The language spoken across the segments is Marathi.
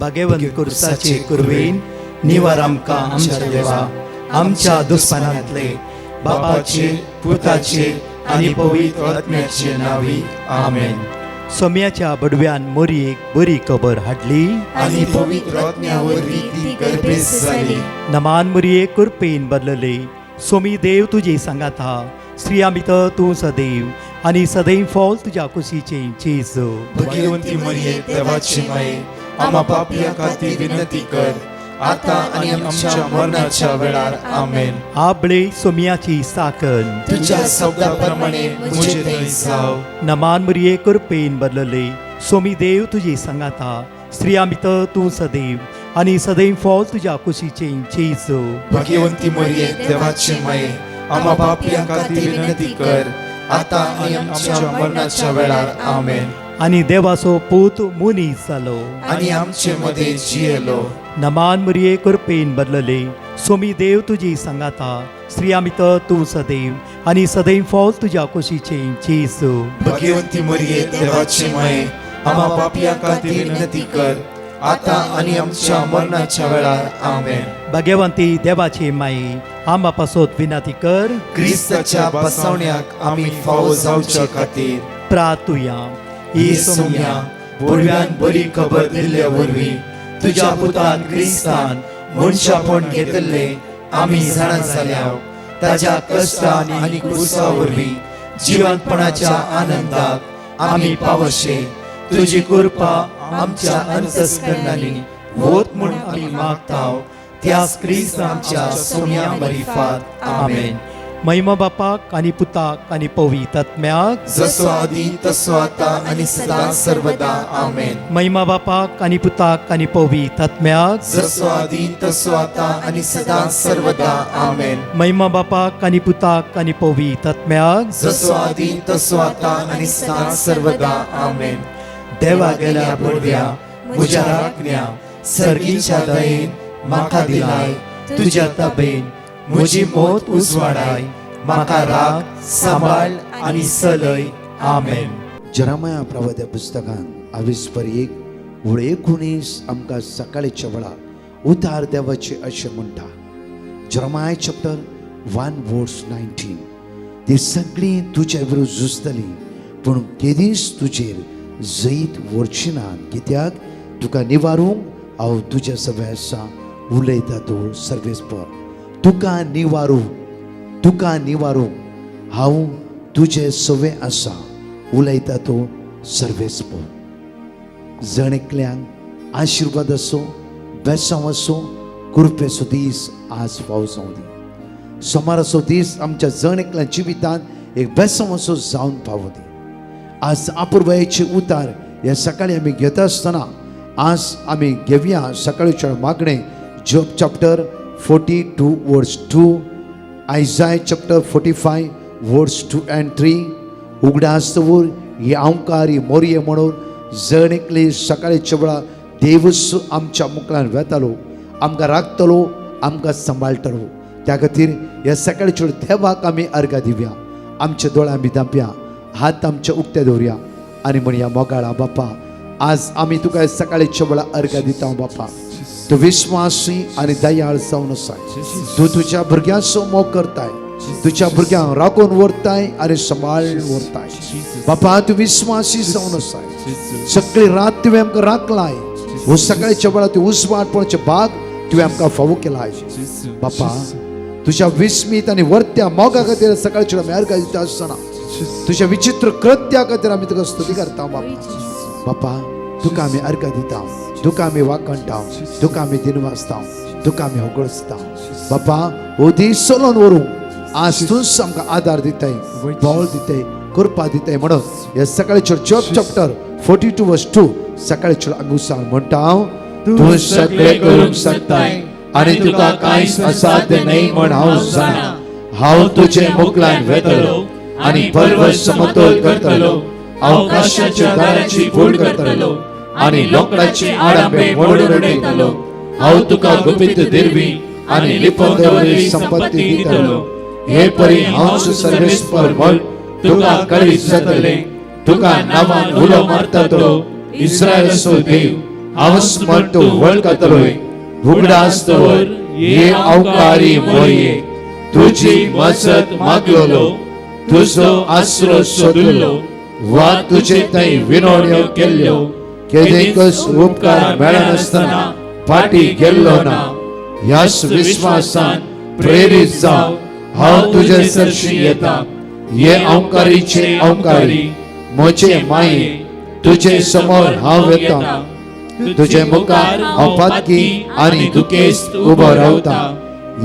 भाग्यवंत कुर्साचे कुरवेन निवार आमकां आमच्या देवा आमच्या दुस्मनांतले बापाचे पुताचे आनी पवित्र आत्म्याचे नावी आमेन. सोम्याच्या बडव्यान मोरयेक बरी खबर हाडली आनी पवित्र आत्म्यावरवी ती गर्भेस जाली. नमान मोरये कुरपेन बदलले. सोमी देव तुजे सांगात हा. स्त्रिया भितर तूं सदैव आनी सदैव फॉल तुज्या कुशीचे जेजू. भाग्यवंती मरिये देवाची माये आम्हा पापियां खातीर विनंती कर आता आनी आमच्या मरणाच्या वेळार आमेन. आबळे सोम्याची साकन तुझ्या शब्दाप्रमाणे मुझे थंय जाव. नमान मोरये कुरपेन बदलले. सोमी देव तुजे सांगात हा. स्त्रिया भितर तूं सदैव आनी सदैव फॉल तुज्या कुशीचे जेजू. भाग्यवंती मरिये देवाची माये आम्हा पापियां खातीर विनंती कर आता आनी आमच्या मरणाच्या वेळार आमेन. आनी देवाचो पूत मुनीस जालो. आनी आमचे मध्ये जियेलो. नमान मोरये कुरपेन बदलले. सोमी देव तुजी सांगात हा. स्त्रिया भितर तूं सदैव आनी सदैव फॉल तुज्या कुशीचे जेजू. भाग्यवंती मरिये देवाची माये आम्हा पापियां खातीर विनंती कर आता आनी आमच्या मरणाच्या वेळार आमेन. भाग्यवंती देवाचे माये आंबा पासोत विनंती कर. क्रिस्ताच्या बसवण्याक आमी फावो जावच्या खातीर प्रार्थुया. ही सोम्या बडव्यान बरी खबर दिल्ल्या वरवीं तुज्या पुतान क्रिस्तान मनशापण घेतले आमी जाणा जाल्याव ताज्या कश्टान आनी क्रुसा वरवीं जिवंतपणाच्या आनंदाक आमी पावशे. तुजी कृपा आमच्या अंतस्करणांनी होत म्हूण आमी मागताव त्याच क्रिस्तांच्या सोम्या मरिफात आमेन. महिमा बापाक आनी पुताक आनी पवित्र आत्म्याक जसो आदी तसो आता आनी सदां सर्वदा आमेन. महिमा बापाक आनी पुताक आनी पवित्र आत्म्याक जसो आदी तसो आता आनी सदां सर्वदा आमेन. महिमा बापाक आनी पुताक आनी पवित्र आत्म्याक जसो आदी तसो आता आनी सदां सर्वदा आमेन. देवा गेल्या बडव्या म्हज्या राखण्या सर्गीच्या दयेन म्हाका दिलाय तुज्या ताबेन म्हजी मोत उजवाडाय म्हाका राख सांबाळ आनी चलय आमेन. जरामया प्रवाद्या पुस्तकान 21:19 आमकां सकाळीच्या वेळार उतार देवाचे अशें म्हणटा. जरामया चॅप्टर 1:19 ती सगळीं तुज्या विरुद्ध झुजतलीं पूण केदीस तुजेर जैत व्हरची ना कित्याक तुका निवारूंक हांव तुज्या सवे आसा उलयता तूं सर्वेस्पर. तुका निवारूंक हांव तुजे सवे आसा उलयता तूं सर्वेस्पर. जण एकल्यांक आशिर्वाद असो बेसांव असो कृपेचो दीस आज फावो जावं दी. सोमाराचो दीस आमच्या जण एकल्या जिवितांत एक बेसांव असो जावन फावो दी. आज अपूर्वयाचे उतार हे सकाळी आमी घेता आसतना आज आमी घेवया सकाळीच्या मागणे जॉब चॅप्टर 42:2, आयजाय चॅप्टर 45:2-3. उगडा आसतवर ही आंवकार ही मोरये म्हणून जण एकली सकाळीच्या वेळार देवच आमच्या मुखार वेतालो आमकां राखतलो आमकां सांबाळटलो. त्या खातीर ह्या सकाळीच्या देवाक आमी अर्घा दिवया. आमचे दोळे आमी धांपया हात आमचे उक्ते दवरया आनी म्हणया मोगाळा बापा आज आमी तुका सकाळीच्या वेळार अर्घा दिता बापा. तूं विश्वासी आनी दयाळ जावन आसाय. तूं तुज्या भुरग्यांचो मोग करताय तुज्या भुरग्यांक राखून व्हरताय आनी सांबाळून व्हरताय बापा. तूं विश्वासी जावन आसाय. सगळी रात तुवें आमकां राखलाय. हो सकाळीच्या वेळार तूं उजवाडपणाचे भाग तुवें आमकां फावो केलाय बापा. तुज्या विस्मीत आनी वर्त्या मोगा खातीर सकाळच्या आमी अर्घा दिता आसतना तुज्या विचित्र कृत्या खातीर आमी तुका स्तुती करता बापा. बापा तुका आमी अर्घा दिता तुका आमी वाकणटा तुका आमी दिनवासता तुका आमी होगळसता बापा. हो दीस चलोवन व्हरूं आज तूंच आमकां आदार दिताय बळ दिताय कृपा दिताय म्हणून हे सकाळीच्या जॉब चॅप्टर 42:2 सकाळीच्या आमी उसाळ म्हणटा. तूं सगळे करूंक शकताय आनी तुका कांयच असाध्य नाही म्हण हांव जाणा. हांव तुजे मुखार वेतलो आनी पर्वत समतोल करतलो. अवकाशाच्या दाराची फूड करतलो आनी लोकडाची आडंबे मोडून उडयतलो. हांव तुका गुपीत दिरवी आनी लिपोवन दवरलेली संपत्ती दितलो. हे परी हांवच सर्वेस्पर म्हूण तुका कळीत जातले. तुका नांवान उलो मारतलो इस्रायलाचो देव हांव म्हणतो वळखतलोय उगडा आस्तवर ये अवकारी मोरये तुझी मजत मागलोलो तुजो आसरो सोदलो वा तुजे थंय विनोड्यो केल्ल्यो केदेकच उपकार मेळनासतना फाटी गेल्लो ना ह्याच विश्वासान प्रेरीत जाव हांव तुजे सरशी येता ये अवकारीचे अवकारी म्हजे माये तुजे समोर हांव येता तुझे मुखार हांव पातकी आनी दुखेस्त उबो रावता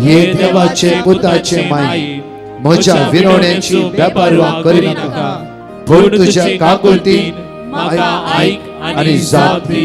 ये देवाचे पुताचे माये म्हज्या विनोड्याची बेपरवा करिनाका पूण तुज्या काकुळतीन म्हाका आयक आनी जाप दी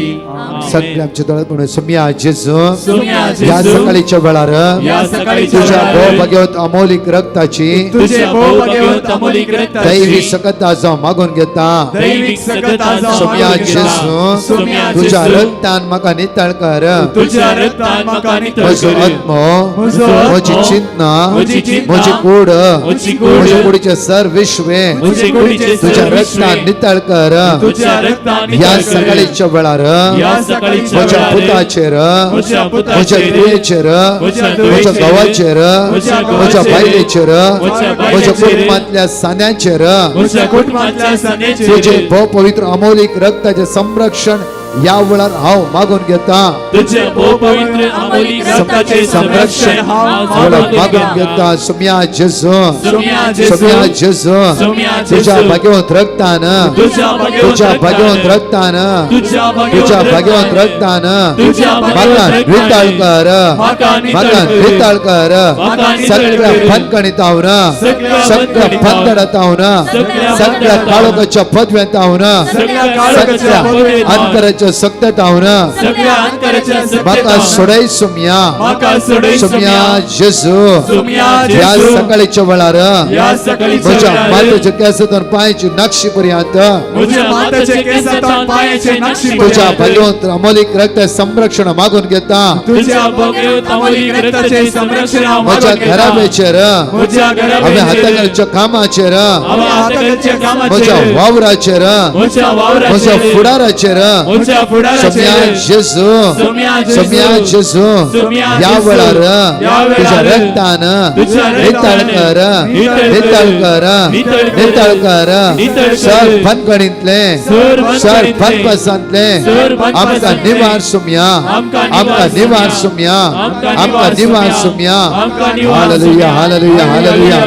सगळे आमचे दोळे म्हणून सुम्या जेजू सुम्या जेजू, या सकाळीच्या वेळार या सकाळीच्या तुझ्या वेळार भोवभगवत अमोलिक रक्ताची तुझे भोवभगवत अमोलिक रक्ताची दैवी सकता जाव मागून घेता दैविक सकता जाव सुम्या मागून घेता. जेजू सुम्या तुझ्या जेजू, रक्तान म्हाका नितळ कर तुझ्या रक्तान म्हाका नितळ म्हजो कर. आत्मो म्हजो आत्मो, म्हजी चिंतना म्हजी चिंतना, म्हजी कूड म्हजी कूड, म्हजे कुडीचे सर विश्वे म्हजे कुडीचे तुझ्या सर्व रक्तान विश्वे, नितळ कर तुझ्या रक्तान या नितळ कर. सकाळीच्या वेळार या सकाळीच्या म्हज्या वेळार पुताचेर म्हज्या पुताचेर, म्हज्या तुळेचेर म्हज्या म्हज्या तुळेचेर, गवाचेर म्हज्या गवाचेर, म्हज्या बायलेचेर म्हज्या म्हज्या बायलेचेर, कुटुंबांतल्या सान्यांचेर म्हज्या कुटुंबातल्या सान्याचेर तुझे भोव पवित्र अमोलिक रक्ताचे संरक्षण या वेळार हांव मागून घेता तुझे भोव पवित्र अमोलिक रक्ताचे संरक्षण हांव मागून मागून घेता सुम्या जेजू सुम्या जेजू, सुम्या जेजू सुम्या तुझ्या जेजू, भगवंत रक्तान तुझ्या तुझ्या भगवंत रक्तान तुझ्या तुझ्या भगवंत रक्तान तुझ्या म्हाका भगवंत नितळ कर म्हाका नितळ म्हाका कर. नितळ कर म्हाका नितळ सगळ्या कर. फणकणीतावन सगळ्या सगळ्या फणकणीतावन, फंदडतावन सगळ्या सगळ्या फंदडतावन, काळोखाच्या पदव्यांतावन सगळ्या काळोखाच्या पदव्यांतावन, अंतराच्या सक्ततावन सगळ्या अंतराच्या म्हाका सत्यतावन, सोडय सुम्या म्हाका सोडय सुम्या जेजू सुम्या या जेजू, सकाळीच्या वेळार या सकाळीच्या म्हज्या वेळार मातेच्या केसांतून पांयाची नक्षी पर्यंत म्हज्या माताचे केसांतल्यान पांयाचे नक्षी तुझ्या पर्यंत, भगवंत अमोलिक रक्त संरक्षण मागून घेता तुझ्या भगवंत अमोलिक रक्ताचे संरक्षण हांव म्हज्या मागून घेता. घराबेचेर म्हज्या हांवें घराबेचेर, हाताकडच्या कामाचेर हांवें हाताकडच्या म्हज्या कामाचेर, वावराचेर म्हज्या म्हज्या वावराचेर, फुडाराचेर म्हज्या फुडाराचेर, सम्या जेजू सम्या जेजू, सम्या जेजू सम्या या जेजू, वेळार या वेळार तुझ्या रक्तान तुझ्या नितळ रक्तान कर नितळ कर, नितळ कर नितळ कर, नितळ कर नितळ कर. सर फणकणीतले सर सर फणकणीतले, फणपासांतले सर आमकां फणपासांतले, निवार सुम्या आमकां आमकां निवार निवार सुम्या आमकां आमकां निवार निवार सुम्या आमकां निवार हालेलुया हालेलुया हालेलुया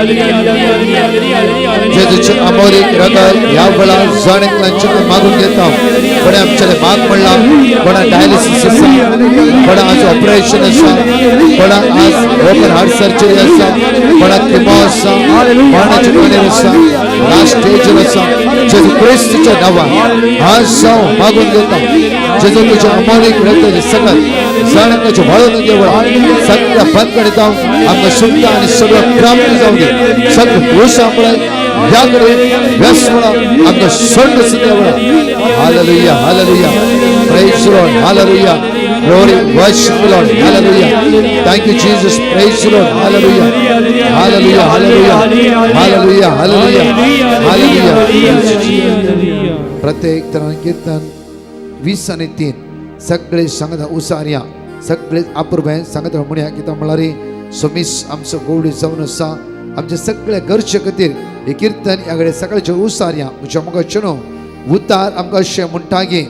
जेजूचे अमोलिक रगत या वेळार जणेकलांचे मागून घेता कोणी आमच्याले माग पडला कोणा डायलिसीस आसा कोणा आज ऑपरेशन आसा कोणा आज ओपन हार्ट सर्जरी आसा कोणा किमो आसा कोणाचे कनेर आसा लास्ट स्टेजर आसा जेजू क्रिस्ताच्या नांवान आज जाव मागून घेता जेजू तुझ्या अमोलिक रगताचे सकत जणकाचे वळून घेवळा सगळ्या फणकणीताव आमकां सुद्धा आनी सगळं क्रांती जावं दी सगळं दोश आपणाय या कडेन व्यसवळा आमकां सोड सुद्धा वळा hallelujah hallelujah praise Lord hallelujah Glory, worship the Lord. Hallelujah. Thank you, Jesus. Praise the Lord. Hallelujah. Hallelujah. Hallelujah. Hallelujah. Hallelujah. Hallelujah. प्रत्येक तरान कीर्तन 20 आणि 3 सगळे सांगता उसार्या सगळे अपूर्वें सांगता म्हणया कित्याक म्हळ्यार समीस आमचो गोवडी जावन आसा आमचे सगळे गरजे खातीर हे कीर्तन ह्या कडेन सकाळचे उसार्या म्हज्या मुखार न्हू उतार आमकां अशें म्हणटा की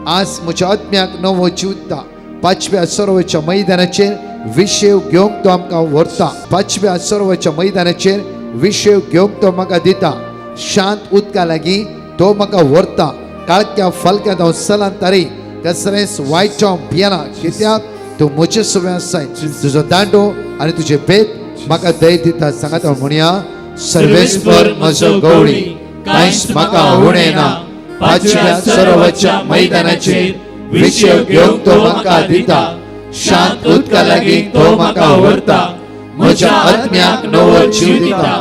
आज म्हज्या आत्म्याक नवो जीव दिता 5व्या सरोवराच्या मैदानाचेर विशेव घेवंक तो आमकां व्हरता 5व्या सरोवराच्या मैदानाचेर विशेव घेवंक तो म्हाका दिता शांत उदका लागीं तो म्हाका व्हरता काळक्या फलक्यांत हांव सलांतारी कसलेंच वायट हांव भियेना कित्याक तूं म्हजे सवय आसाय तुजो दांडो आनी तुजे भेद म्हाका दय दिता सांगात हांव म्हणया सर्वेस्पर म्हजो गवळी कांयच म्हाका उणें ना 5व्या सरोवराच्या मैदानाचेर विशेव घेवंक तो म्हाका दिता शांत उदका लागीं तो म्हाका व्हरता म्हज्या आत्म्याक नवो जीव दिता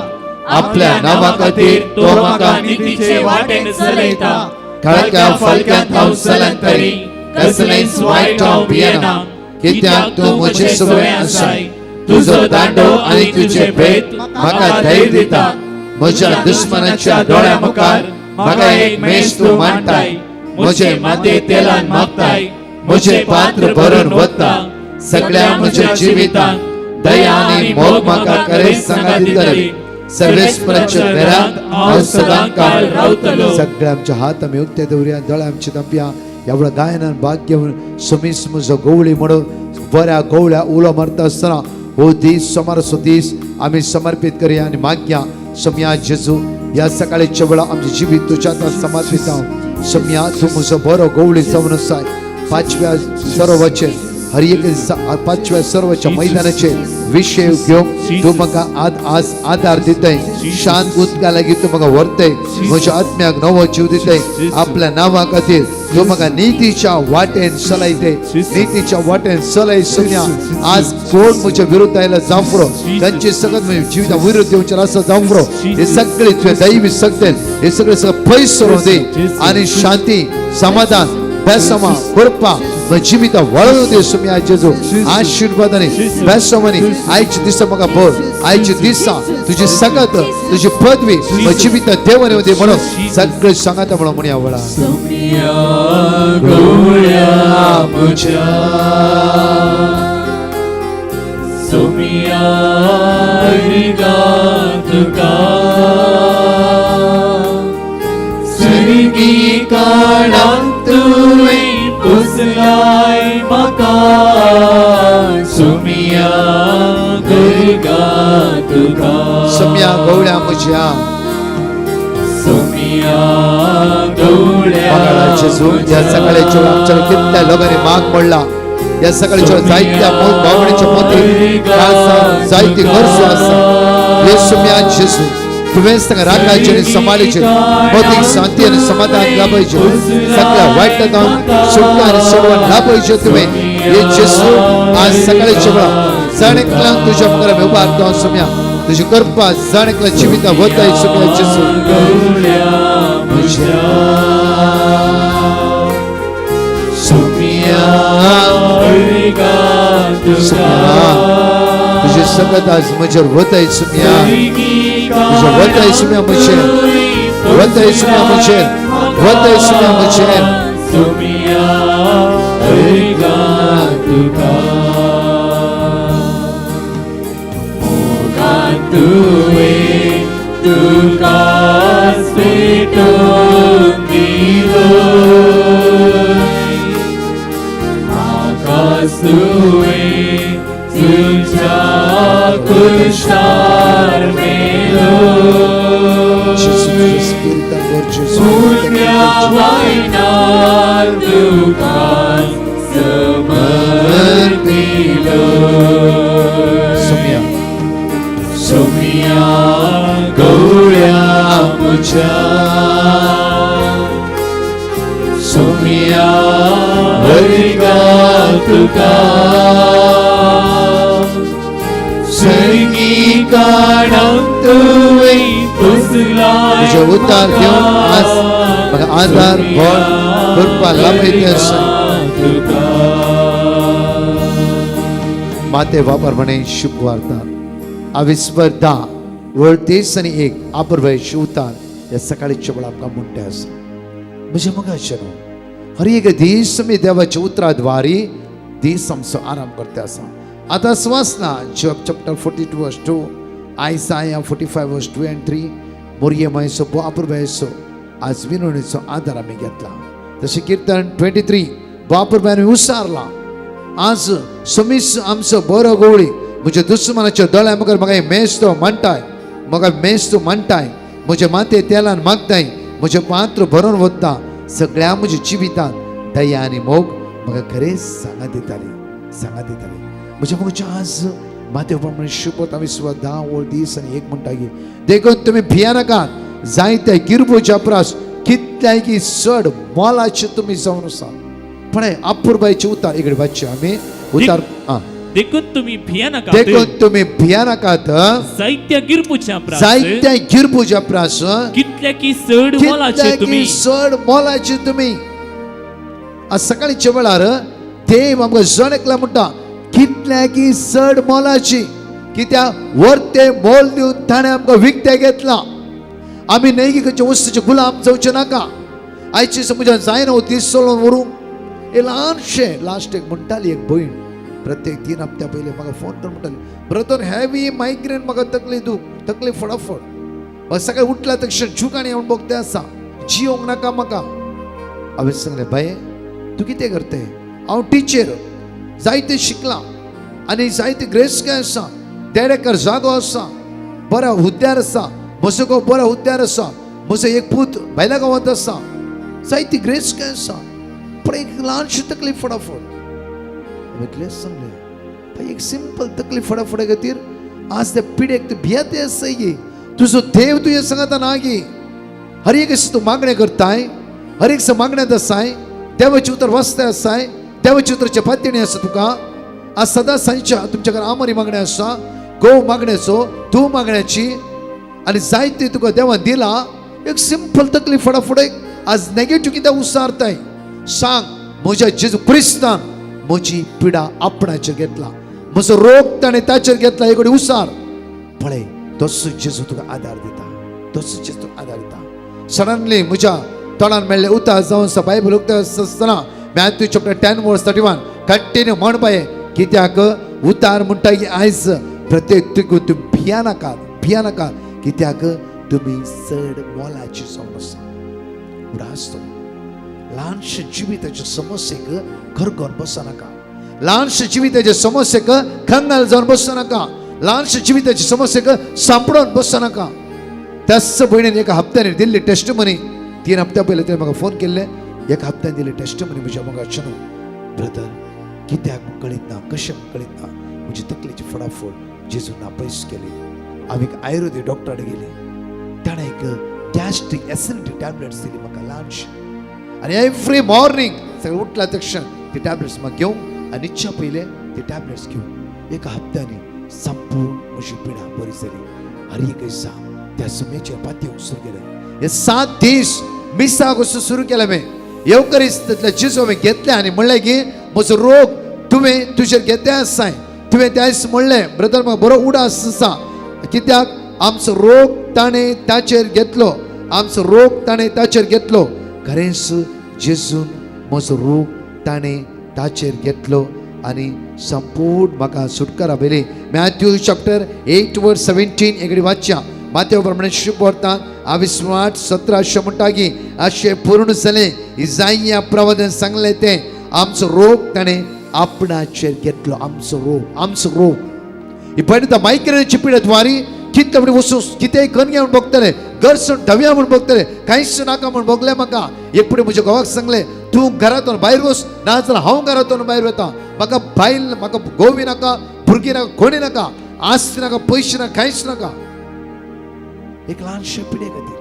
आपल्या नांवा खातीर तो म्हाका नितीचे वाटेन चलयता काळक्या फलक्यांत हांव सलांतारी कसलेंच वायट हांव भियेना कित्याक तूं म्हजे सवय आसाय तुजो दांडो आनी तुजे भेद म्हाका धैर्य दिता म्हज्या दुश्मनाच्या दोळ्या मुखार म्हाका एक मेज तूं मांडटाय म्हजे माथे तेलान मागताय म्हजे पात्र भरून वता सगळ्या म्हज्या जिवितांत दया आनी मोग म्हाका करे सांगा दितले सर्वेस्पराच्या घरांत हांव सदां काळ रावतलो. सगळे आमचे हात आमी उक्ते दवरया, दोळे आमचे धांपया. एवढं गायनान भाग घेवन समीस म्हजो गवळी म्हणून बऱ्या गवळ्या उलो मारता आसतना हो दीस सोमारचो दीस आमी समर्पित करया आनी मागया. सम्या जेजू ह्या सकाळीच्या वेळा आमचे जिवीत तुज्या हातांत समर्पित हांव. सम्या तूं म्हजो बरो गवळी जावन आसाय. पांचव्या सरोवाचेर हर एक पांचव्या सर्वाच्या मैदानाचे विषय घेवन तू म्हाका आज आधार दिताय. शांत उदका लागीं तू म्हाका व्हरताय. म्हज्या आत्म्याक नवो जीव दिताय. आपल्या नांवा खातीर तू म्हाका नितीच्या वाटेन चलयताय. नितीच्या वाटेन चलय. सुन्या आज कोण म्हज्या विरुद्ध आयला जावं तांचे सगळ्यात म्हज्या जिवितां विरुद्ध येवचे आसा जावं हे सगळे तुवें दैवी सकतेन हे सगळे पयस सोडून दी आनी शांती समाधान बेसमा कृपा जिवितां वळून दी. सुम्या जेजू आशीर्वादांनी बेसमांनी आयचे दिसा म्हाका भर. आयचे दिसा तुजी सकत तुजी पदवी जिवितां देवान येवं दी म्हणून सगळे सांगाता म्हणून म्हणया वळा. सम्या गवळ्या म्हज्या सम्या रिगात तुका सर्गी काळांत तुवें पुसलाय म्हाका सम्या गरगा तुका सम्या गवळ्या म्हज्या सम्या गवळ्या मंगळा जेजू या सकाळच्या आमच्या कितल्या लोकांनी माग पडला. या सकाळच्या जायत्या भावनेच्या मोती जायती गरजो आसा. हे सम्या जेजू तुवेंच तांकां राखायचे आनी सांबाळचे भौतीक शांती आनी समाधान लाभयचे सगळ्या वायटांतल्यान सुटका आनी सोडवण लाभयचे तुवें. हे जेजू आज सकाळच्या वेळा जाणेकल्यांक तुज्या मुखार आमी उबारता. सम्या तुजी कृपा जाणेकल्या जिवितां वताय. सम्या जेजू तुझे सगळं आज म्हजेर वताय. सम्या तुझे वताय. सम्या म्हजेर वताय. सम्या म्हजेर वताय. सम्या म्हजेर तुकाच भेटून दिलो आकाश तुवें तुज्या कुशार मेलो पुण्या वायनार तुकाच समर्पिलो. सम्या सम्या गवळ्या म्हज्या सम्या वर्गा तुका सर्गी काळांत तुवें पुसलाय तुझे उतार घेवन आज म्हाका आदार भर कृपा लाभयते आसा. माते वापरपणे शुभ वार्ता आविस्वर 10 वळतीस आनी 1 आपुर्वेश उतार ह्या सकाळीच्या वेळा आमकां म्हणटे आसा. म्हजे मगाचे हर एक दीस आमी देवाच्या उतराद्वारी दीस आमचो आराम करता आसा. आतां स्वासना जॉब चॅप्टर 42 वर्स 2 आयसाया 45 वर्स 2 and 3 मोरयेमायचो बापुरबायचो आज विनवणेचो आदार आमी घेतला. तशें कीर्तन 23 बापुरबायन उसारला. आज समीस आमचो बरो गवळी म्हज्या दुस्मानाच्या दोळ्या मुखार म्हाका मेस्तो म्हणटाय. म्हाका मेस्तो म्हणटाय. म्हजे माते तेलान मागताय. म्हजें पात्र भरून वता. सगळ्या म्हज्या जिवितांत दया आनी मोग म्हाका खरेंच सांगा दिताली. म्हज्या मोगच्या आज माते प्रमाणे शुभत आमी 10 वळ दीस आनी 1 म्हणटा की देखून तुमी भिया नाकात. जायते गिरबूच्या प्रास कितल्याय की चड मोलाचे तुमी जावन आसा. पण अपूर्बायचे उतार इकडे वाचचे आमी उतार देखून तुम्ही भिया नाकात. देखून तुम्ही भिया नाकात. जायत्या गिरबूच्या प्रास जायत्या गिरबूच्या प्रास कितल्या की चड मोलाचे तुम्ही चड मोलाचे तुमी. आज सकाळीच्या वेळार देव आमकां जणकला म्हणटा कितल्या की चड मोलाची. कित्याक वर्ते मोल दिवन ताणें आमकां विकते घेतला. आमी नैतिकाच्या वस्तूचे गुलाम जावचे नाका. आयचे समजा जायना दीस चलोवन व्हरूंक हे ल्हानशे लास्ट एक म्हणटाली एक भयण प्रत्येक 3 हप्त्या पयलीं म्हाका फोन करून म्हणटाली ब्रदर हॅवी मायग्रेन म्हाका तकली फटाफट म्हाका सकाळीं उठल्या तक्षण जुगाणी येवन बोगते आसा जियोंक नाका म्हाका हांवें सांगलें बाये तूं कितें करते हांव टिचर जायते शिकला आनी जायते ग्रेस काय आसा 1.5 एकर जागो आसा बऱ्या हुद्द्यार आसा म्हजो घोव बऱ्या हुद्द्यार आसा म्हजो एक पूत भायल्या गांवांत आसा जायती ग्रेस काय आसा पण एक ल्हानशी तकली फटाफट हांवें सांगलें एक सिंपल तकली फटाफट खातीर आज त्या पिडेक तूं भियेते आसा गे तुजो देव तुझे सांगता ना गे हर एक तूं मागणें करताय हर एक मागण्यात आसाय देवाचे उतर वाचते आसाय देवाचे उतरचे पातळी आसा तुका आज सदां सांजच्या तुमच्या घरा आमरी मागणें आसा गोव मागण्याचो तूं मागण्याची आनी जायते तुका देवान दिला एक सिंपल तकली फटाफट आज नेगेटिव्ह कित्याक उसारताय सांग म्हज्या जेजू क्रिस्तान म्हजी पिडा आपणाचेर घेतला म्हजो रोग ताणें ताचेर घेतला एक उसार पळय तसो जेजू तुका आदार दिता तसो जेजू तुका आदार दिता सडनली म्हज्या तोंडान मेळ्ळें उतार जावन आसा बायबल उक्ता आसतना मॅथ्यू चॅप्टर 10 वर्स 31 कंटिन्यू म्हण बाये कित्याक उतार म्हणटा की आयज प्रत्येक तूं भिया नाका कित्याक तुमी चड मोलाची जावन आसा उडास ल्हानशे जिविताच्या समस्येक घरघर बसनाका ल्हानशे जिविताच्या समस्येक खंगाल जावन बसनाका ल्हानशे जिविताच्या समस्येक सांपडोन बसनाका त्याच भयणीन एका हप्त्याने दिल्ली टेस्टमनी 3 हप्त्या पयलीं ताणें म्हाका फोन केल्ले एक हप्त्यान दिल्ली टेस्टमनी म्हज्या मोगाच्यान ब्रदर कित्याक कळीत ना कशें कळीत ना म्हजी तकलेची फटाफट जेजून नापयस केली हांव एक आयुर्वेदीक डॉक्टराक गेली ताणें एक गॅस्ट्रीक एसिडिटी टॅबलेट्स दिली म्हाका ल्हानशी आनी एवरी मॉर्निंग सगळें उठल्या तक्षण ती टॅबलेट्स म्हाका घेवंक आनी इच्छा पयले ती टॅबलेट्स घेवंक एका हप्त्यांनी संपूर्ण म्हजी पिडा बरी जाली हर एक दिसा त्या समयाचेर पातयेवंक सुरू केलें हे 7 दीस मिसाक वचून सुरू केलें हांवें येवकरिस्तांतल्या जेजू हांवें घेतलें आनी म्हणलें की म्हजो रोग तुवें तुजेर घेतले आसाय तुवें त्या दिस म्हणलें ब्रदर म्हाका बरो उडास आसा कित्याक आमचो रोग ताणें ताचेर घेतलो आमचो रोग ताणें ताचेर घेतलो खरेंच जेजून म्हजो रोग ताणें ताचेर घेतलो आनी संपूर्ण म्हाका सुटकारा मेळ्ळी मॅथ्यू चॅप्टर 8 वर्स 17 एकडी वाचया माथ्या प्रमाणे शुभ वर्तान 28:17 म्हणटा की अशें पूर्ण जालें इसाइया प्रवादन सांगलें तें आमचो रोग ताणें आपणाचेर घेतलो आमचो रोग ही पळयता मायग्रेनची पिडा द्वारी कितले म्हणून वचून कितेंय कणगे म्हूण बगतले घरसून ढव्या म्हूण बगतले कांयच नाका म्हूण बगलें म्हाका एक फुडें म्हज्या घोवाक सांगलें तूं घरांतून भायर वच नाजाल्यार हांव घरांतून भायर वता म्हाका बायल म्हाका गोवी नाका भुरगीं नाका कोणी नाका आस्ती नाका पयशे नाका कांयच नाका एक ल्हानशे पिडे खातीर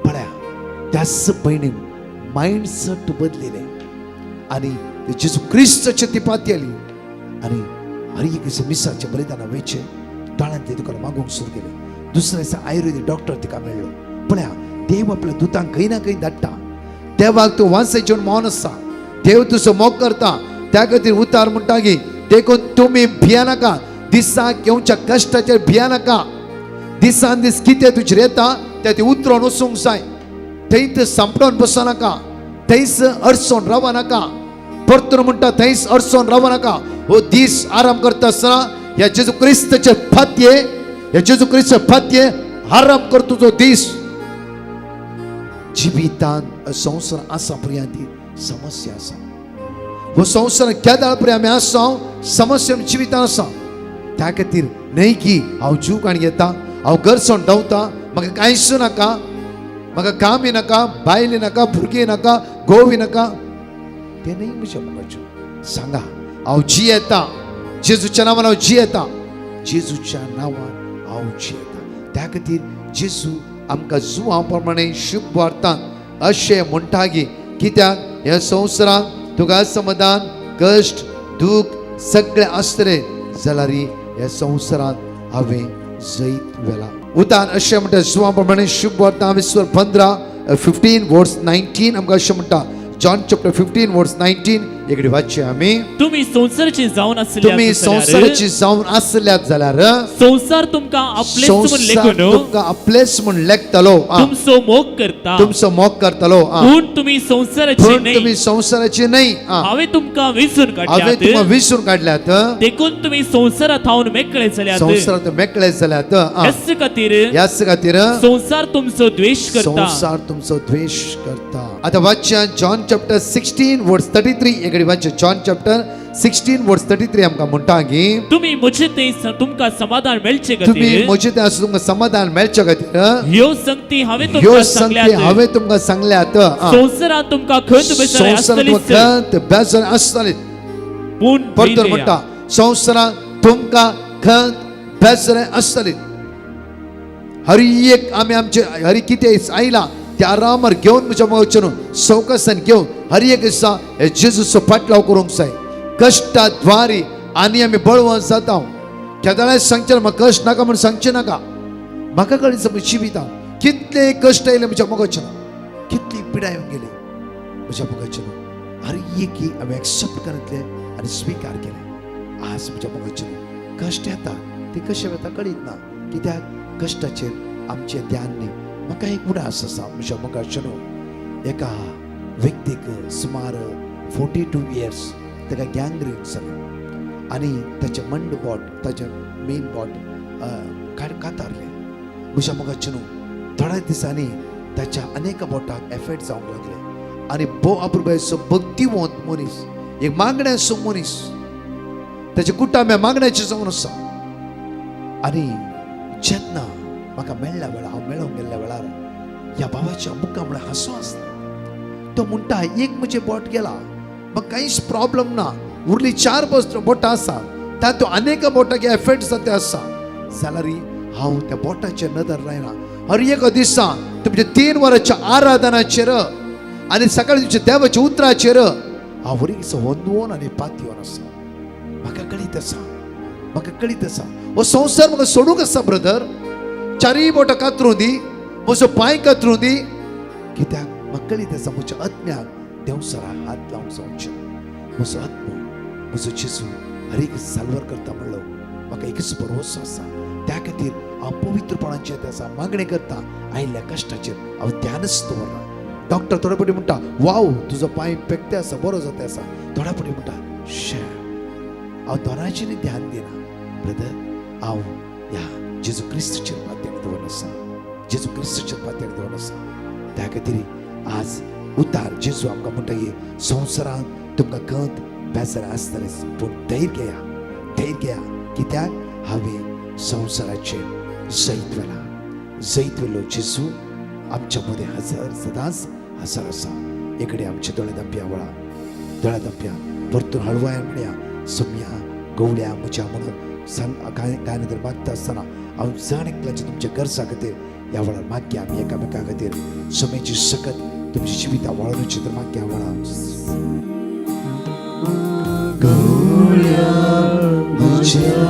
पळया त्याच भयणीन मायंडसेट बदलिलें आनी जेजू क्रिस्ताचे ती पातयली आनी हर एक दिसा मिसाचे बलिदाना वेचे दोळ्यान ते तुका मागूंक सुरू केलें दुसऱ्या दिसा आयुर्वेदीक डॉक्टर तिका मेळ्ळो पळया देव आपल्या दुतांक खंय ना खंय धाडटा देवाक तूं वाचयचे मौन आसा देव तुजो मोग करता त्या खातीर उतार म्हणटा की देखून तुमी भिया नाका दिसाक येवच्या कश्टाचेर भिया नाका दिसान दीस कितें तुजेर येता तें उतरोन वचूंक जाय थंयच सांपडोन बसनाका थंयच अडचण रावं नाका परतून म्हणटा थंयच अडचण रावं नाका हो दीस आराम करता आसतना ह्या जेजू क्रिस्ताचे फातये आराम कर तुजो दीस जिवितान संवसार आसा पर्यंत समस्या आसा हो संवसार केदाळ पर्यंत आमी आसा समस्या जिवितान आसा त्या खातीर न्हय की हांव जीव काण येता हांव घर सोडून धांवता म्हाका कांयच नाका म्हाका कामी नाका बायली नाका भुरगीं नाका घोवी नाका ते न्हय म्हज्या मोगाचें सांगा हांव जियेता जेजूच्या नांवान हांव जियेता जेजूच्या नांवान हांव जियेता त्या खातीर जेजू आमकां जुवा प्रमाणे शुभ वार्तान अशें म्हणटा की कित्याक ह्या संवसारांत तुका समाधान कश्ट दूख सगळें आसतलें जाल्यार ह्या संवसारांत हांवें जैत वेला उतार अशें म्हणटा जुवा प्रमाणे शुभ वार्ता 15 वर्स 19 आमकां अशें म्हणटा John chapter 15 verse 19 इकडे वाचूया आम्ही. तुम्ही संसाराचे जावन तुम्ही असल्यास संसाराची जाऊन असल्यात जाल्यार संसार तुमका आपलेच म्हूण संसार लेखून तुमका आपलेच म्हूण लेखतलो. तुमचो मोग करता तुमचो मोग करतलो. पूण तुम्ही संसाराचे पण नाही तुम्ही संसाराची नाही. हांवें तुमका विसरून हांवें काडल्यात तुमकां विसरून काडल्यात. देखून तुम्ही संसारात हावन मेकळे जाल्यात संसारात मेकळे जाल्यात. ह्याच खातीर याच खातीर संसार तुमचो द्वेष करता संसार तुमचो द्वेष करता. आता वाचया जॉन चॅप्टर 16 वर्स 33 इकडे वाचया. जॉन चॅप्टर 16 वर्स 33 आमकां म्हणटा की तुम्ही म्हजे ते तुमका समाधान मेळचे तुम्ही खातीर म्हजे ते तुमकां समाधान मेळचे खातीर ह्यो संगती हांवें ह्यो तुमकां संगती सांगल्यात हांवें तुमकां सांगल्यात. संसारात तुमका खंत बेजारी संसारात आसतलीच खंत बेजार आसतली. पूण परतून धैर्य म्हणटा संसारात तुमकां खंत बेजारी आसतली. हर एक आमी आमचे हर कितें आयला त्या आरामार घेवन म्हज्या मोगाच्यान सवकासान घेवन हर एक दिसा जेजूचो फाटलाव करूंक जाय. कश्टाद्वारी आनी आमी बळवंत जाता. केदाळे सांगचे म्हाका कश्ट नाका म्हूण सांगचे नाका. म्हाका कळीच जिवितां कितले कश्ट येयले म्हज्या मोगाच्यान, कितली पिडा येवन गेली म्हज्या मोगाच्यान. हर एक हांवें एक्सेप्ट करतले आनी स्विकार केले. आज म्हज्या मोगाच्यान कश्ट येता ते कशे वता कळीत ना. कित्याक कश्टाचेर आमचें ध्यान न्ही. म्हाका एक उडास आसा म्हज्या मोगाच्यान. एका व्यक्तीक सुमार 42 इयर्स ताका गँग्रीन जालें आनी ताचे मंड बोट ताचे मेन बोट कातारले. म्हज्या मोगाच्यान थोड्या दिसांनी ताच्या अनेक बोटाक एफेक्ट जावंक लागले आनी भोव अपुरबायेचो भक्तिवंत मनीस, एक मागण्याचो मनीस, ताचे कुटुंब मागण्याचे जावन आसा. आनी जेन्ना म्हाका मेळ्ळ्या वेळार हांव मेळोंक गेल्ल्या वेळार ह्या भावाच्या मुखां म्हळ्यार हांसो आसलें. तो म्हणटा एक म्हजें बोट गेला, म्हाका कांयच प्रॉब्लम ना, उरली 4 बोटां आसा, तातूंत अनेक बोटांक एफेक्ट जाता आसा जाल्यार हांव त्या बोटाचेर नदर लायना. हर एक दिसा तुमच्या 3 वरांच्या आराधनाचेर आनी सकाळी तुमच्या देवाच्या उतराचेर हांव बरी वंदवून आनी पातयेवन आसा. म्हाका कळीत आसा, म्हाका कळीत आसा हो संवसार म्हाका सोडूंक आसा ब्रदर. 4 बोटां कातरूं दी, म्हजो पांय कातरूं दी, कित्याक म्हाका कळीत आसा म्हज्या आत्म्याक देवसरा हात लावंक जावचे. म्हजो आत्मो म्हजो जेजू हर एक साल्वर करता म्हणलो म्हाका एकच भरवसो आसा. त्या खातीर हांव पवित्रपणाचेर आसा मागणी करता. आयिल्ल्या कश्टाचेर हांव ध्यानच दवरना. डॉक्टर थोडे फावटी म्हणटा वाव तुजो पांय पेकते आसा, बरो जाता आसा. थोड्या फावटी म्हणटा शे हांव दोनाचेर ध्यान दिना. ब्रदर हांव ह्या जेजू क्रिस्ताचेर पातयेर दवरून आसा, जेजू क्रिस्ताचेर पातयेर दवरून आसा. त्या खातीर आज उतार जेजू आमकां म्हणटा की संवसारांत तुमकां खंत बेजार आसतलेच पूण धैर्य घेया, धैर्य घेया. कित्याक हांवें संवसाराचेर जैत वेला. जैत वेलो जेजू आमच्या मदें हजर सदांच हजर आसा. एकडे आमचे दोळे धांप्या वेळा दोळ्या धांप्या परतून हळवायन म्हणया सोम्या गवळ्या म्हज्या म्हणून सांग गायन जर मागता आसतना हांव जाण एकल्याचे तुमच्या गरजा खातीर ह्या वेळार मागया. आमी एकामेका खातीर सोम्याची सकत तुमची जिवितां वाळोवची तर मागया वेळा. गवळ्या म्हज्या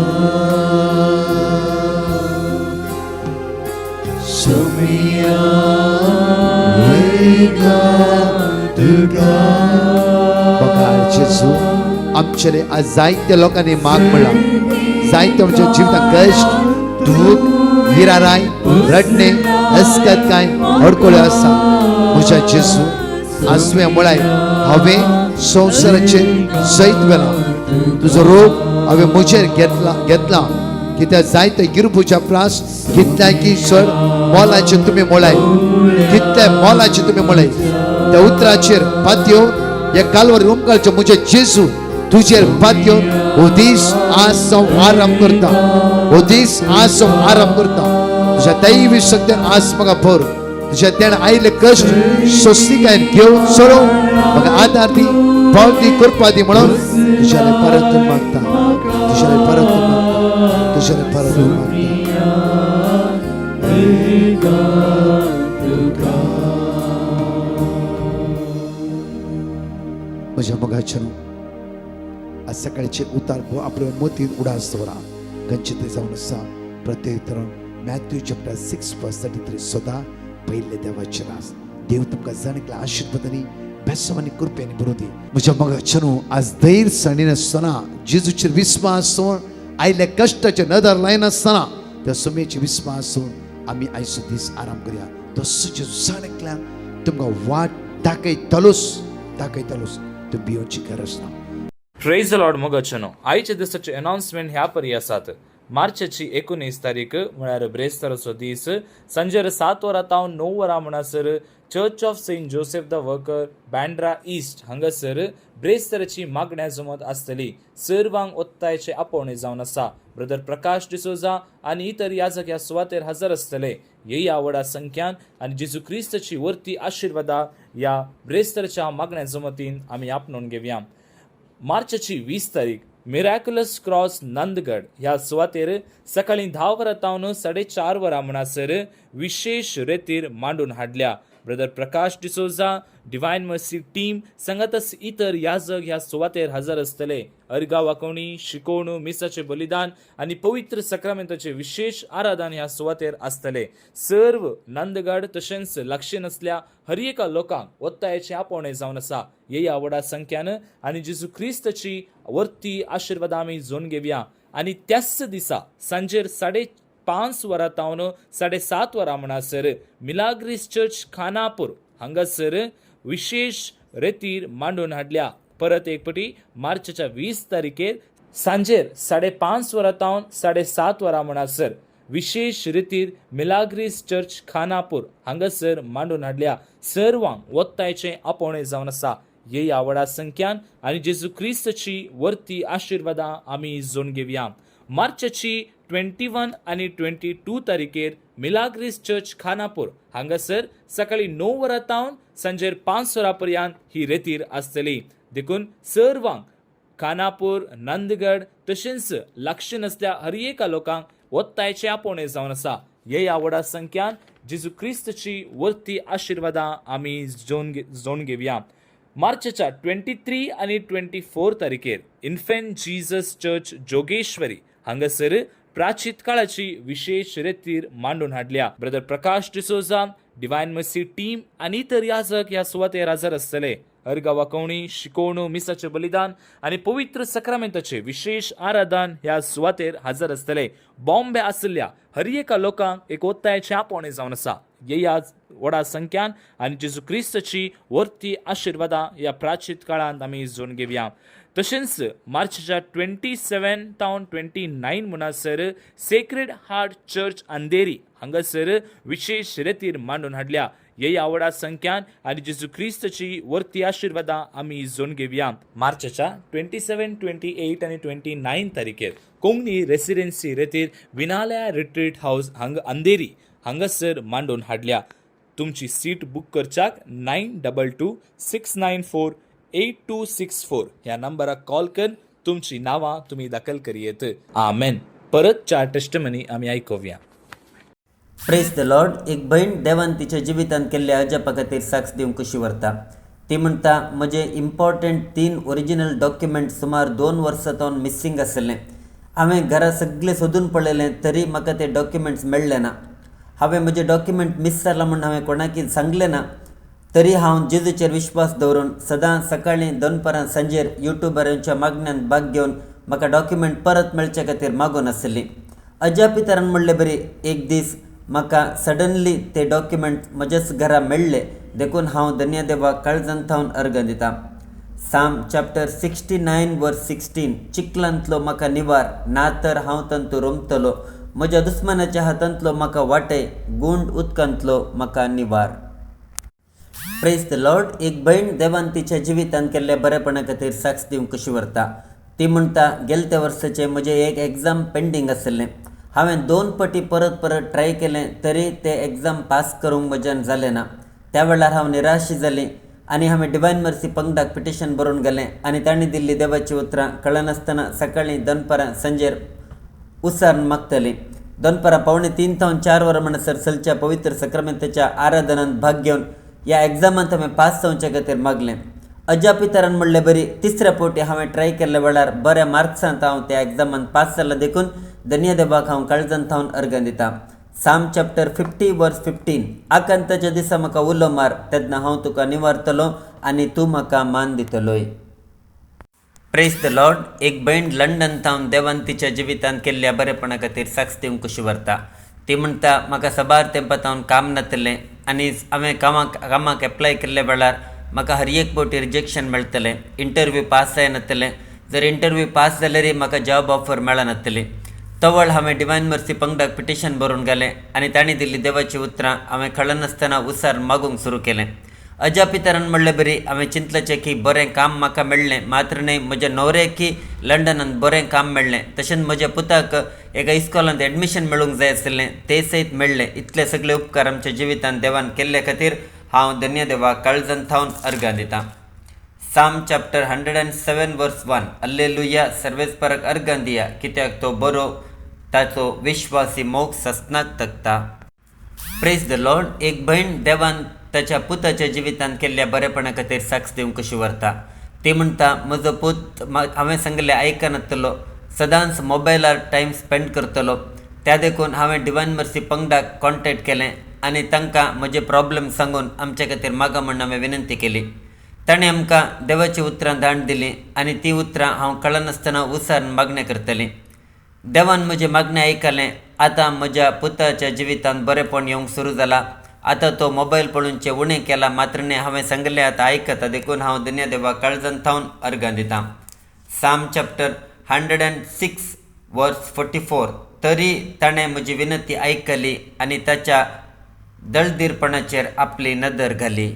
सोम्या जेजू आमचे आज जायत्या लोकांनी माग म्हणला. जायत्या आमच्या जिवितांत कश्ट, दूख, हिराराय, रडणे, हसकत काय अडकळ्यो आसा. म्हज्या जेजू आज तुवें म्हळाय हांवें संवसाराचेर जैत वेला. तुजो रोग हांवें म्हजेर घेतला. कित्याक जायते गिरपूच्या प्रास कितल्या की चड मोलाचे तुमी म्हळाय, कितल्या मोलाचे तुमी म्हळाय. त्या उतराचेर पातयो हे कालवारी उमकालचे म्हजे जेजू तुजेर पातयो हो दीस आज हांव आराम करता. हो दीस आज हांव आराम करता. तुज्या दैवी शक्तीन आज म्हाका भर. तुज्या तेण आयिल्ले कश्ट स्वस्तिकायेन घेवन चलोव म्हाका आदार दी, पावल दी, कृपा दी म्हणून तुज्याले परत मागता. तुज्याले परत मागता. तुज्याले परत मागता. म्हज्या मोगाच्यान आज सकाळचे उतार आपल्या मतींत उडास दवरा. खंयचे ते जावन आसा प्रत्येक तरुण मॅथ्यू चॅप्टर 6 verse 33 सदां पयले देवाचे रास. देव तुमकां जाणीकल्या आशिर्वादांनी अभ्यासावानी कृपेने भरू दे. म्हज्या मगाच्यानू आज धैर्य साणी नासतना जेजूचेर विस्वास दवरून आयल्या कश्टाचे नदर लायनासतना त्या सुमेचे विस्वास दवरून आमी आयचो दीस आराम करया. तसो जेजू सांगल्यान तुमकां वाट दाखयतलोच तुम्ही भिवची गरज ना. प्रेज द लॉर्ड मोगचनो आयच्या दिसाचे अनाउन्समेंट ह्या परी आसात. मार्चची 19 तारीख म्हळ्यार ब्रेस्ताराचो दीस सांजेर 7 वरां तावन 9 वरां म्हणसर church of saint Joseph the worker Bandra east हांगासर ब्रेस्ताराची मागण्या जमत आसतली. सर्वांक ओत्तायचे आपोवणे जावन आसा. ब्रदर प्रकाश डिसोजा आनी इतर याजक ह्या सुवातेर हजर आसतले. येई आवडा संख्यान आनी जेजू क्रिस्ताची वर्ती आशिर्वादा ह्या ब्रेस्ताराच्या मागण्या जमतीन आमी आपणून घेवया. मार्चची 20 तारीख मिरॅक्युलस क्रॉस नंदगड ह्या सुवातेर सकाळी 10 वरां तावन 4:30 वरां म्हणसर विशेष रेतीर मांडून हाडल्या. ब्रदर प्रकाश डिसोजा, डिवायन मर्सी टीम संगतच इतर याजक ह्या सुवातेर हजर आसतले. अर्गा वाकोवणी, शिकोवण, मिसाचे बलिदान आनी पवित्र सक्रामेंताचे विशेष आराधन ह्या सुवातेर आसतले. सर्व नंदगड तशेंच लागशीं असल्या हर एका लोकांक ओत्तायेचे आपोवणे जावन आसा. येई आवडा संख्यान आनी जेजू क्रिस्ताची वर्ती आशिर्वाद आमी जोन घेवया. आनी त्याच दिसा सांजेर 5:30 वरां तावन 7:30 वरां म्हणसर मिलाग्रिस चर्च खानापूर हांगासर विशेष रेतीर मांडून हाडल्या. परत एक पटी मार्चच्या 20 तारखेर सांजेर 5:30 वरां तावन 7:30 वरां म्हणसर विशेष रितीर मिलाग्रिस चर्च खानापूर हांगासर मांडून हाडल्या. सर्वांक वत्तायचे आपोवणे जावन आसा. येई आवडा संख्यान आनी जेजू क्रिस्ताची वर्ती आशिर्वादां आमी जोन घेवया. मार्चची 21 आनी 22 तारखेर मिलाग्रिस चर्च खानापूर हांगासर सकाळी 9 वरां तावन सांजेर 5 वरां पर्यंत ही रेतीर आसतली. देखून सर्वांक खानापूर, नंदगड तशेंच लागशीं असल्या हर एका लोकांक वत्तायचे आपोवणे जावन आसा. हे आवडा संख्यान जेजू क्रिस्ताची वर्ती आशिर्वादां आमी जोन घेवया. मार्चच्या 23 आनी 24 तारखेर इन्फेंट जीजस चर्च जोगेश्वरी हांगासर प्राचीत काळाची विशेष रेतीर मांडून हाडल्या. ब्रदर प्रकाश डिसोजा, डिवायन मर्सी टीम आनी इतर याजक ह्या सुवातेर हजर आसतले. अर्गा वाकोवणी, शिकोवण, मिसाचे बलिदान आनी पवित्र सक्रामेंताचे विशेष आराधन ह्या सुवातेर हजर आसतले. बॉम्बे आसल्या हर एका लोकांक एक ओत्तायेचे आपोवणे जावन आसा. येया व्हडा संख्यान आनी जेजू क्रिस्ताची वर्ती आशिर्वादां ह्या प्राचीत काळांत आमी जोन घेवया. तशेंच मार्चच्या 27 तावन 29 म्हणसर सेक्रेड हार्ट चर्च अंधेरी हांगासर विशेष रेतीर मांडून हाडल्या. हे आवडा संख्यान आनी जेजू क्रिस्ताची वर्ती आशिर्वादां आमी जोन घेवया. मार्चच्या 27, 28 आनी 29 तारखेर कोंगणी रेसिडेन्सी रेतीर विनालया रिट्रीट हाऊस अंधेरी हांगासर मांडून हाडल्या. तुमची सीट बुक करच्याक 9226948264 ह्या नंबराक कॉल कर. तुमची नावां तुमी दाखल करियेत. आमेन. परत 4 टेस्टमनी आमी आयकुया. Praise the Lord. एक बहीण देवान तिच्या जिवितांत केल्ल्या अजापा खातीर साक्ष दिवंक कशी व्हरता. ती म्हणटा, म्हजे इम्पॉर्टंट 3 ओरिजिनल डॉक्युमेंट सुमार 2 वर्सां मिस्सिंग आसलें. हांवें घरा सगळें सोदून पळयलें तरी म्हाका ते डॉक्युमेंट्स मेळ्ळे ना. हांवें म्हजे डॉक्युमेंट मिस जाला म्हूण हांवें कोणाकी सांगलें ना. तरी हांव जेजूचेर विश्वास दवरून सदां सकाळीं दनपारां सांजेर युट्यूबरांच्या मागण्यांत भाग घेवन म्हाका डॉक्युमेंट परत मेळचे खातीर मागून आसली. अजापी तरान म्हणलें बरी, एक दीस म्हाका सडनली ते डॉक्युमेंट म्हजेच घरा मेळ्ळे. देखून हांव धन्य देवाक काळजांतावन अर्घ दितां. साम चॅप्टर 69 वर्स 16 चिखलांतलो म्हाका निवार, ना तर हांव तंतू रोमतलो. म्हज्या दुस्मानाच्या हातांतलो म्हाका वाटे, गुंड उदकांतलो म्हाका निवार. Praise the Lord. एक बहीण देवान तिच्या जिवितांत केल्ल्या बरेपणा खातीर साक्ष दिवंक कशी व्हरता. ती म्हणटा, गेल्या वर्साचें म्हजें एक एग्जाम पेंडींग आसलें. हांवें 2 पटी परत ट्राय केलें तरी ते एग्जाम पास करूंक म्हज्यान जालें ना. त्या वेळार हांव निराश जालें आनी हांवें डिवायन मर्सी पंगडाक पिटिशन बरोवन गेलें आनी तांणी दिल्ली देवाची उतरां कळनासतना सकाळीं दनपारां सांजेर उसारण मागतलीं. दनपारां 2:45 तावन 4 वरां म्हणसर चलच्या पवित्र सक्रामेंताच्या आराधनांत भाग घेवन ह्या एग्जामांत हांवें पास जावचे खातीर मागलें. अजापी तरान म्हणलें बरी, 3ऱ्या फावटी हांवें ट्राय केल्ल्या वेळार बऱ्या मार्क्सांत हांव त्या एग्जामांत पास जालां. देखून धन्य देवाक हांव काळजांतावन अर्घ दितां. साम चॅप्टर 50 वर्स 15. आकांताच्या दिसा म्हाका उलो मार, तेन्ना हांव तुका निवारतलो आनी तूं म्हाका मान दितलोय. Praise the Lord. एक भयण लंडन थावन देवान तिच्या जिवितांत केल्ल्या बरेपणा खातीर साक्ष दिवंक कशी व्हरता. ती म्हणटा, म्हाका सबार तेंपात हांव काम नातलें आनी हांवें कामाक एप्लाय केल्ल्या वेळार म्हाका हर एक फावटी रिजेक्शन मेळटलें. इंटरव्यू पास जायनातलें. जर इंटरव्यू पास जाल्यारय म्हाका जॉब ऑफर मेळनातली. तवळ हांवें डिवायन मर्सी पंगडाक पिटिशन बरोवन घालें आनी तांणी दिल्ली देवाची उतरां हांवें कळनासतना उसार मागूंक सुरू केलें. अजा पितरान म्हणलें बरी, हांवें चिंतलेचें की बरें काम म्हाका मेळ्ळें, मात्र न्हय म्हज्या न्हवऱ्याकय लंडनांत बरें काम मेळ्ळें. तशेंच म्हज्या पुताक एका इस्कॉलांत एडमिशन मेळूंक जाय आसलें, तें सयत मेळ्ळें. इतले सगळे उपकार आमच्या जिवितांत देवान केल्ले खातीर हांव धन्य देवाक काळजांत थावन अर्गां दितां. साम चॅप्टर 107 वर्स 1. हल्लेलुया. सर्वेस्पराक अर्गां दिया, कित्याक तो बरो ताचो विश्वासी मोग सस्नाक तकता. Praise the Lord. एक भयण देवान ताच्या पुताच्या जिवितांत केल्ल्या बरेपणा खातीर साक्ष दिवंक कशी व्हरता. ती म्हणटा, म्हजो पूत हांवें सांगलें आयकनातलो, सदांच मोबायलार टायम स्पेंड करतलो. त्या देखून हांवें डिवायन मर्सी पंगडाक कॉन्टॅक्ट केलें आनी तांकां म्हजे प्रॉब्लेम सांगून आमचे खातीर मागा म्हण हांवें विनंती केली. ताणें आमकां देवाची उतरां धाडून दिलीं आनी तीं उतरां हांव कळनासतना उसार मागणें करतलीं. देवान म्हजें मागणें आयकलें. आतां म्हज्या पुताच्या जिवितांत बरेपण येवंक सुरू जालां. आतां तो मोबायल पळोवनचें उणें केलां, मात्र न्हय हांवें सांगलें आतां आयकता. देखून हांव धन्य देवाक काळजांत थावन अर्गां दितां. साम चॅप्टर 106 वर्स 44. तरी ताणें म्हजी विनंती आयकली आनी ताच्या दळदीरपणाचेर आपली नदर घाली.